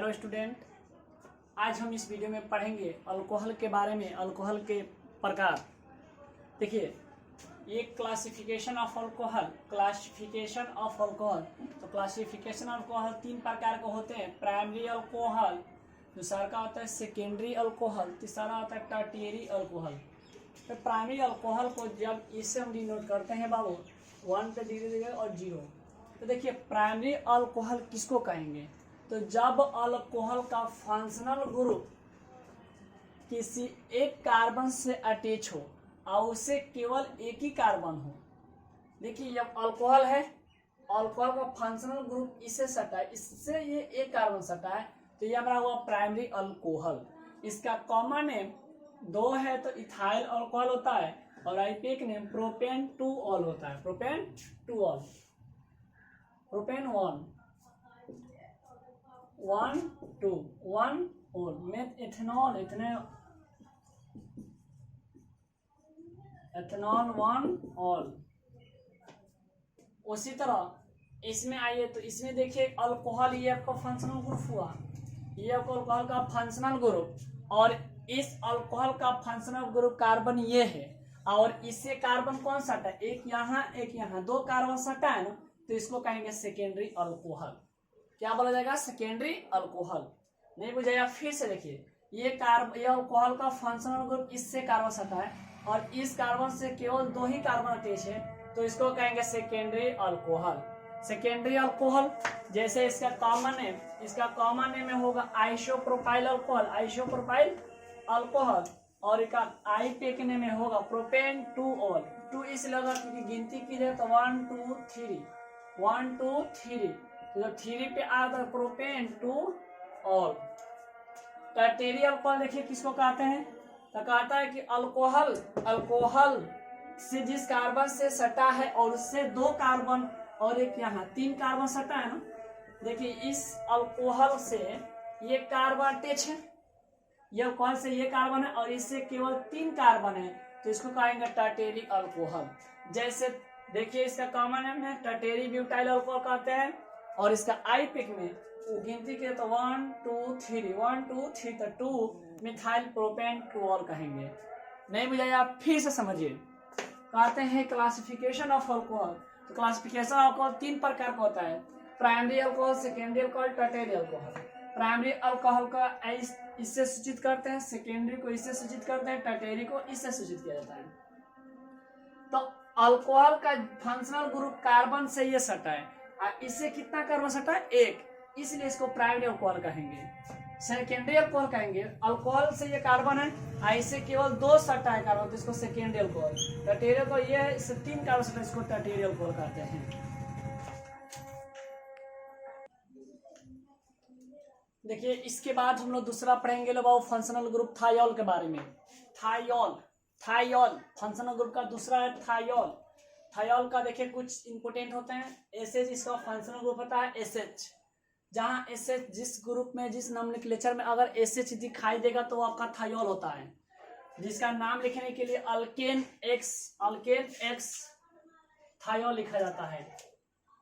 Hello student, आज हम इस वीडियो में पढ़ेंगे अल्कोहल के बारे में, अल्कोहल के प्रकार। देखिए, ये क्लासिफिकेशन ऑफ अल्कोहल, तो क्लासिफिकेशन अल्कोहल तीन प्रकार के होते हैं। प्राइमरी अल्कोहल, दूसरा का होता है सेकेंडरी अल्कोहल, तीसरा होता है टर्टियरी अल्कोहल। तो प्राइमरी अल्कोहल को जब इससे हम डिनोट करते हैं बाबू 1 पे धीरे और 0। तो देखिए, प्राइमरी अल्कोहल किसको कहेंगे? तो जब अल्कोहल का फंक्शनल ग्रुप किसी एक कार्बन से अटैच हो और उसे केवल एक ही कार्बन हो। देखिए, जब अल्कोहल है, अल्कोहल का फंक्शनल ग्रुप इससे सटा है, इससे ये एक कार्बन सटा है, तो ये हमारा हुआ प्राइमरी अल्कोहल। इसका कॉमन नेम 2 है तो इथाइल अल्कोहल होता है, और आईपीएक नेम प्रोपेन 2-ऑल होता है। प्रोपेन 2-ऑल, प्रोपेन 1-2-1-ऑल में इथेनॉल, एथेनॉल 1-ऑल। उसी तरह इसमें आइए तो इसमें देखिए अल्कोहल, ये आपका फंक्शनल ग्रुप हुआ, ये आपको अल्कोहल का फंक्शनल ग्रुप, और इस अल्कोहल का फंक्शनल ग्रुप कार्बन ये है, और इससे कार्बन कौन सटा है? एक यहाँ एक यहाँ, 2 कार्बन सटा है ना, तो इसको कहेंगे सेकेंडरी अल्कोहल। क्या बोला जाएगा? Secondary alcohol. नहीं बुझाया? फिर से देखिए, ये अल्कोहल का फंक्शनल ग्रुप इससे कार्बन सटा है, और इस कार्बन से केवल 2 ही कार्बन अटैच है, तो इसको कहेंगे सेकेंडरी अल्कोहल। सेकेंडरी अल्कोहल जैसे इसका कॉमन नेम में होगा आइसोप्रोपाइल अल्कोहल, आइसोप्रोपाइल अल्कोहल, और इसका आईपीएक नेम में होगा प्रोपेन 2-ऑल। 2 इसलिए होगा क्योंकि गिनती की जाए तो 1 2 3, 1 2 3, तो जब 3 पे आ तो प्रोपेन 2-ऑल। टर्टियरी अल्कोहल देखिए किसको कहते हैं? तो कहता है कि अल्कोहल से जिस कार्बन से सटा है और उससे 2 कार्बन और एक यहाँ 3 कार्बन सटा है ना। देखिए, इस अल्कोहल से ये कार्बन अटैच है, ये अल्कोहल से ये कार्बन है और इससे केवल 3 कार्बन है, तो इसको कहेंगे टर्टियरी अल्कोहल। जैसे देखिए, इसका कॉमन नेम है टर्टियरी ब्यूटाइल अल्कोहल कहते हैं, और इसका आईपीएक में गिनती के तो 1 2 3, 1 2 3, तो 2 मिथाइल प्रोपेन 2-ऑल कहेंगे। नहीं बुझाया? आप फिर से समझिए। कहते हैं क्लासिफिकेशन ऑफ अल्कोहल, तो क्लासिफिकेशन ऑफ अल्कोहल 3 प्रकार का होता है। Primary alcohol, secondary alcohol, tertiary alcohol. Primary alcohol का इससे सूचित करते हैं, सेकेंडरी को इससे सूचित करते हैं, टर्टियरी को इससे सूचित किया जाता है। तो अल्कोहल का फंक्शनल ग्रुप कार्बन से ये सटा है, इससे कितना कार्बन सटा है? 1, इसलिए इसको प्राइमरी अल्कोहल कहेंगे। सेकेंडरी अल्कोहल कहेंगे, अल्कोहल से ये कार्बन है, इससे केवल 2 सटा है कार्बन, तो इसको सेकेंडरी अल्कोहल। टर्टियरी को ये है, इससे 3 कार्बन सटा है, इसको टर्टियरी अल्कोहल कहते हैं। देखिए, इसके बाद हम लोग दूसरा पढ़ेंगे लोग फंक्शनल ग्रुप थायोल के बारे में। थायोल फंक्शनल ग्रुप का दूसरा है थायोल। थायोल का देखिए कुछ इंपोर्टेंट होते हैं। एसएच इसका फंक्शनल ग्रुप होता है, एसएच। जहां एसएच जिस ग्रुप में, जिस नोमेनक्लेचर में अगर एसएच दिखाई देगा तो वो आपका थायोल होता है, जिसका नाम लिखने के लिए अल्केन एक्स थायोल लिखा जाता है।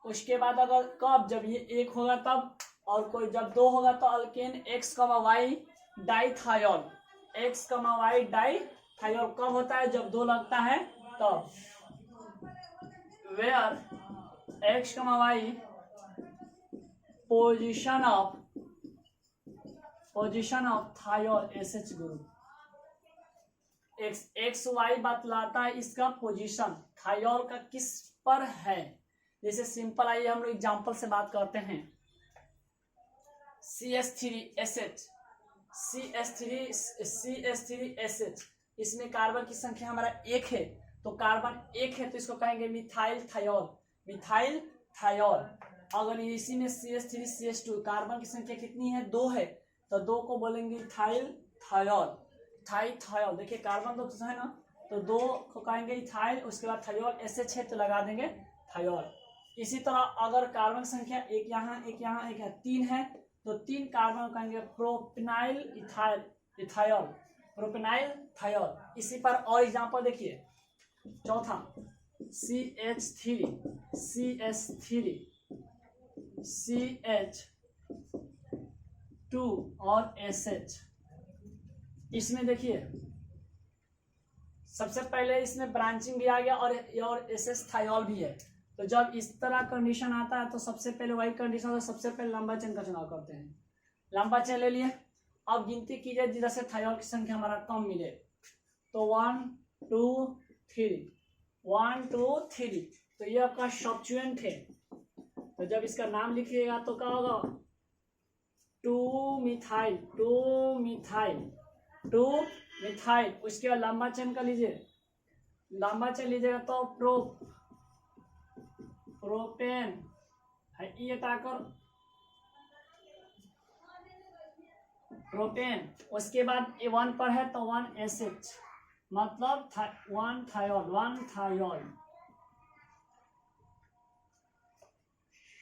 उसके बाद अगर कब, जब ये 1 होगा तब, और कोई जब 2 होगा तो अल्केन X,Y डाइथायोल, X,Y डाइथायोल कब होता है? जब 2 लगता है तब। Where X,Y position of thiol S H group. XY बतलाता है इसका पोजीशन थायोल का किस पर है। जैसे सिंपल, आइए हम लोग एग्जांपल से बात करते हैं। CH3SH, CH3SH, इसमें कार्बन की संख्या हमारा 1 है, तो कार्बन 1 है तो इसको कहेंगे मिथाइल थायोल। अगर इसी में CH3CH2 कार्बन की संख्या कितनी है? 2 है, तो 2 को बोलेंगे इथाइल थायोल। देखिए, कार्बन 2 है ना, तो 2 को कहेंगे इथाइल, उसके बाद थायोल SH है तो लगा देंगे थायोल। इसी तरह अगर कार्बन संख्या एक यहाँ एक यहाँ एक है, 3 है, तो 3 कार्बन कहेंगे प्रोपेनाइल थायोल। इसी पर और एग्जांपल देखिए। चौथा CH3 2 और SH। इसमें देखिए सबसे पहले इसमें ब्रांचिंग भी आ गया और SS थायोल भी है। तो जब इस तरह कंडीशन आता है तो सबसे पहले वही कंडीशन होता है, सबसे पहले लंबा चेन का चुनाव करते हैं। लंबा चेन ले लिए, अब गिनती कीजिए जिधर से थायोल की संख्या हमारा कम मिले। तो 1 2 3 1 2 3। तो ये आपका सब्स्टिट्यूएंट है। तो जब इसका नाम लिखिएगा तो क्या होगा 2 मिथाइल 2 मिथाइल 2 मिथाइल। उसके बाद लंबा चेन का लीजिए, लंबा चेन लीजिएगा तो प्रोपेन है, ये हटाकर प्रोपेन। उसके बाद 1 पर है तो 1 SH, मतलब 1 थायोल।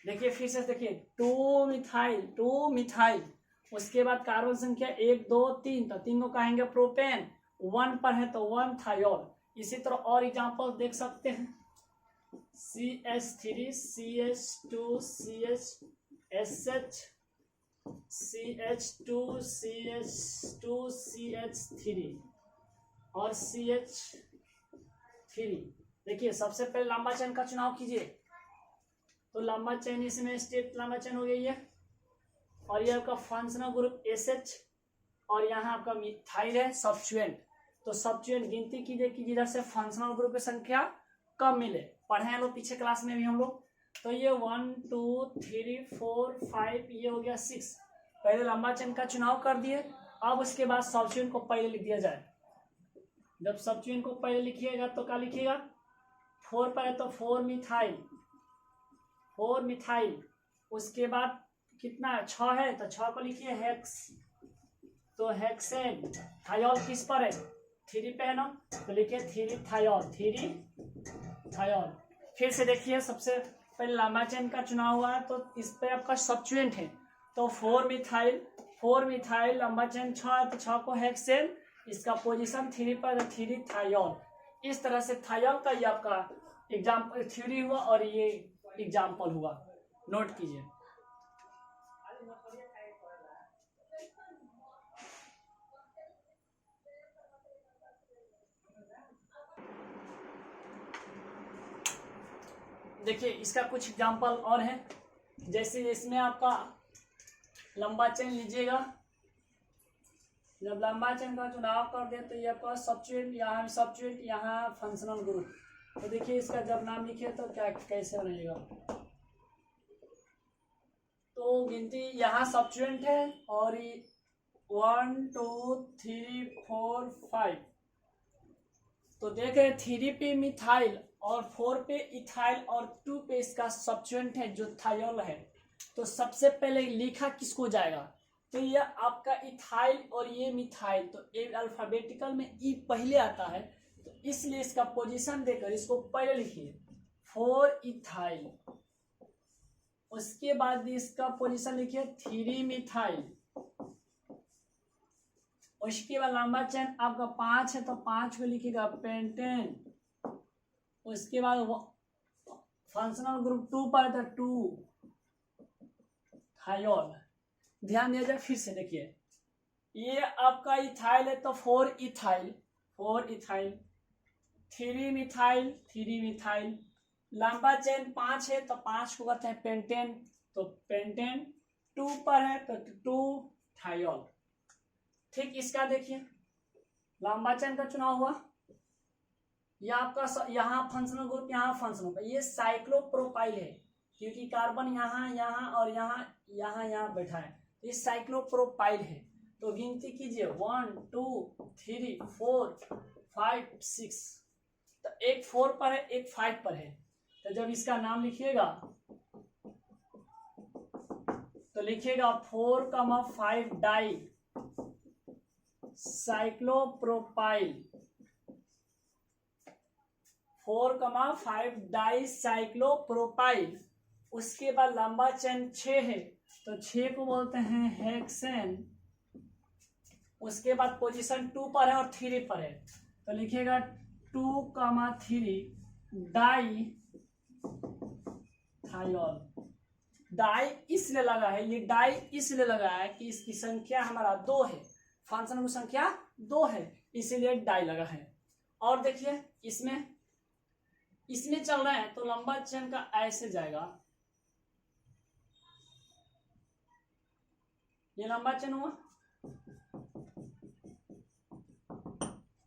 देखिए फिर से देखिए 2 मिथाइल। उसके बाद कार्बन संख्या 1 2 3, तो 3 को कहेंगे प्रोपेन। 1 पर है तो 1 थायोल। इसी तरह और एग्जांपल देख सकते हैं, CH3 CH2 CHSH CH2 CH2 CH3 और CH3। देखिए सबसे पहले लंबा चेन का चुनाव कीजिए। तो लंबा चेन इसमें स्टेट लंबा चेन हो गई है, और ये आपका फंक्शनल ग्रुप SH, और यहाँ आपका मिथाइल है सब्स्टिट्यूएंट। तो सब्स्टिट्यूएंट गिनती कीजिए कि जिधर से फंक्शनल ग्रुप की संख्या कम मिले। पढ़े हैं लोग पिछले क्लास में भी हम लोग। तो ये 1 2 3 4 5, ये हो गया 6। पहले लंबा चेन का चुनाव कर दिए, अब उसके बाद सब्स्टिट्यूएंट को पहले लिख दिया जाए। जब सब्स्टिट्यूएंट को पहले लिखिएगा तो क्या लिखिएगा 4 पर है तो 4 मिथाइल। उसके बाद कितना है 6 है तो 6 को लिखिए हेक्स, तो हेक्सेन। थायोल किस पर है 3 पे है ना, तो लिखिए 3 थायोल। फिर से देखिए सबसे पहले लंबा चेन का चुनाव हुआ है तो इस पे आपका सब्स्टिट्यूएंट है। तो 4 मिथाइल लंबा चेन 6 है तो 6 को हेक्सेन, इसका पोजीशन 3 पर 3 थायोल। इस तरह से थायोल का ये आपका एग्जाम्पल थ्योरी हुआ और ये एग्जाम्पल हुआ, नोट कीजिए। देखिए इसका कुछ एग्जाम्पल और है, जैसे इसमें आपका लंबा चेन लीजिएगा, जब लंबा चेन का चुनाव कर दे तो ये आपका सब्स्टिट्यूएंट यहाँ फंक्शनल ग्रुप। तो देखिए इसका जब नाम लिखिए तो क्या कैसे बनेगा। तो गिनती यहाँ सब्स्टिट्यूएंट है और 1 2 3 4 5। तो देखे 3 पे मिथाइल और 4 पे इथाइल और 2 पे इसका सब्स्टिट्यूएंट है जो थायोल है। तो सबसे पहले लिखा किसको जाएगा, तो ये आपका इथाइल और ये मिथाइल। तो एक अल्फाबेटिकल में ई पहले आता है, तो इसलिए इसका पोजीशन देकर इसको पहले लिखिए 4 इथाइल। उसके बाद इसका पोजीशन लिखिए 3 मिथाइल। उसके बाद लंबा चेन आपका 5 है तो 5 को लिखिएगा पेंटेन। उसके बाद फंक्शनल ग्रुप 2 पर है तो 2 थायोल। ध्यान दिया जाए फिर से, देखिए ये आपका इथाइल है तो 4 इथाइल 3 मिथाइल। लंबा चेन 5 है तो 5 को कहते हैं पेंटेन, तो पेंटेन। 2 पर है तो 2 थायोल। ठीक, इसका देखिए लंबा चेन का चुनाव हुआ, यह आपका यहाँ फंक्शनल ग्रुप, यहाँ फंक्शनल, ये साइक्लोप्रोपाइल है क्योंकि कार्बन यहाँ और यहाँ बैठा है, ये साइक्लोप्रोपाइल है। तो गिनती कीजिए 1 2 3 4 5 6। तो एक 4 पर है एक 5 पर है। तो जब इसका नाम लिखिएगा तो लिखिएगा 4,5 डाई साइक्लोप्रोपाइल, 4,5 डाई साइक्लोप्रोपाइल। उसके बाद लंबा चेन 6 है तो 6 को बोलते हैं हेक्सेन। उसके बाद पोजीशन 2 पर है और 3 पर है तो लिखिएगा 2,3 डाई थायोल। डाई इसलिए लगा है, ये डाई इसलिए लगा है कि इसकी संख्या हमारा 2 है, फंक्शन की संख्या 2 है, इसीलिए डाई लगा है। और देखिए इसमें चल रहे हैं तो लंबा चेन का ऐसे जाएगा, ये लंबा चेन हुआ।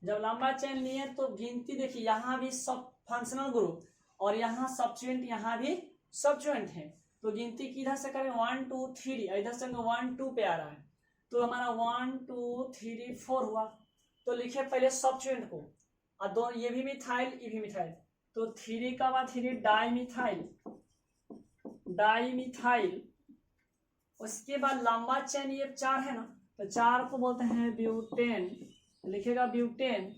जब लंबा चेन लिए तो गिनती देखिए, यहाँ भी सब फंक्शनल ग्रुप और यहाँ सब्स्टिट्यूएंट, यहाँ भी सब्स्टिट्यूएंट है, तो गिनती किधर से करें 1 2 3, इधर से 1 2 पे आ रहा है, तो हमारा 1 2 3 4 हुआ। तो लिखे पहले सब्स्टिट्यूएंट को, और दो ये भी मिथाइल, ये भी मिथाइल, तो 3 का बाद 3 डाई मिथाइल। उसके बाद लंबा चेन ये 4 है ना, तो 4 को बोलते हैं ब्यूटेन, लिखेगा ब्यूटेन।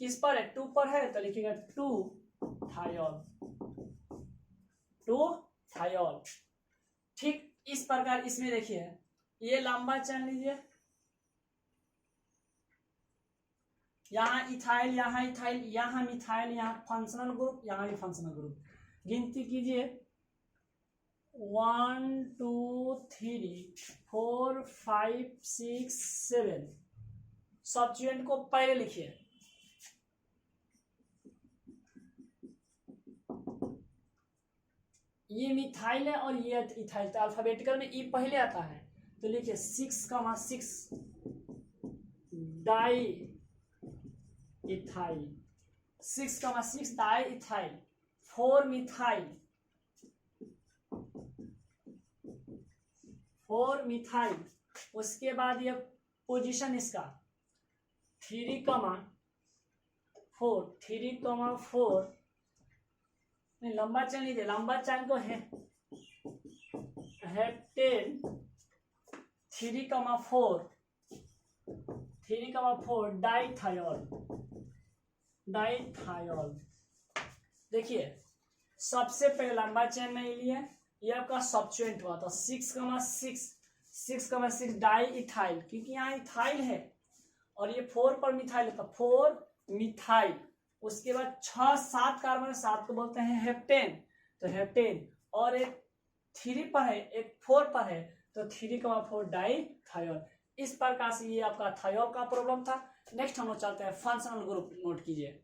किस पर है, 2 पर है, तो लिखेगा 2 थायोल। ठीक इस प्रकार इसमें देखिए, ये लंबा चेन लीजिए, यहाँ इथाइल, यहाँ मिथाइल, यहाँ फंक्शनल ग्रुप, यहाँ भी फंक्शनल ग्रुप। गिनती कीजिए 1 2 3 4 5 6 7। सब्स्टिट्यूएंट को पहले लिखिए, ये मिथाइल है और ये इथाइल, तो अल्फाबेटिकल में ई पहले आता है, तो लिखिए 6,6 di ethyl, 6,6 di ethyl, 4 methyl. उसके बाद ये पोजीशन इसका 3,4 नहीं, लंबा चेन लीजिए, लंबा चेन को है हेप्टेन 3,4 डाइथायोल। देखिए सबसे पहले लंबा चेन में लिए, ये आपका सब्स्टिट्यूएंट हुआ था 6,6 डाई इथाइल, क्योंकि यहाँ इथाइल है और ये 4 पर मिथाइल है, तो 4 मिथाइल। उसके बाद 6 7 कार्बन, 7 को बोलते हैं हेप्टेन, तो हेप्टेन। और एक 3 पर है, एक 4 पर है, तो 3,4 डाई थायोल। इस प्रकार से ये आपका थायोल का प्रॉब्लम था। नेक्स्ट हम लोग चलते हैं फंक्शनल ग्रुप, नोट कीजिए।